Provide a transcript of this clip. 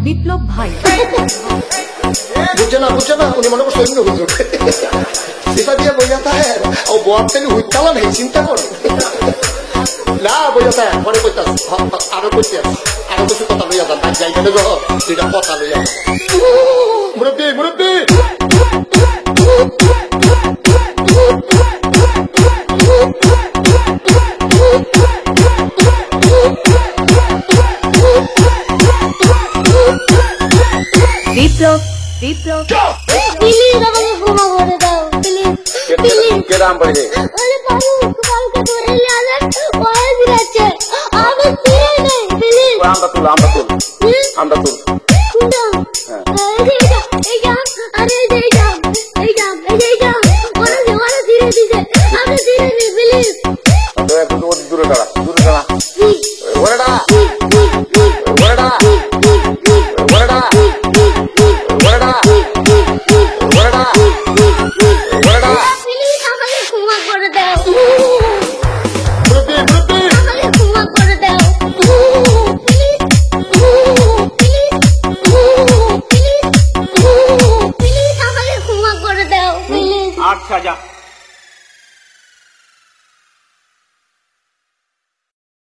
বিপ্লব ভাই বুঝছে না উনি মনে করছে এমনি হুজুর এটা দিয়ে বইয়া থাকে ও বয়ার থেকে হুইতালা নেই চিন্তা করে না বইয়া থাকে পরে কইতাস আরো কইতে আরো কিছু কথা লইয়া যান তাই যাই গেলে যেটা কথা লইয়া মুরব্বী বিপ্লব প্লিজ আমাকে ক্ষমা করে দাও প্লিজ কে দাম পড়ে আরে পালকে ধরে লালা ওই দিরাছে আমি ফিরে নেই প্লিজ আমরা তুল এই যা আরে এই যা ওরা ধীরে দিছে আমি ধীরে নেই প্লিজ তো একটু দূরে দাঁড়া ওরেডা আচ্ছা যা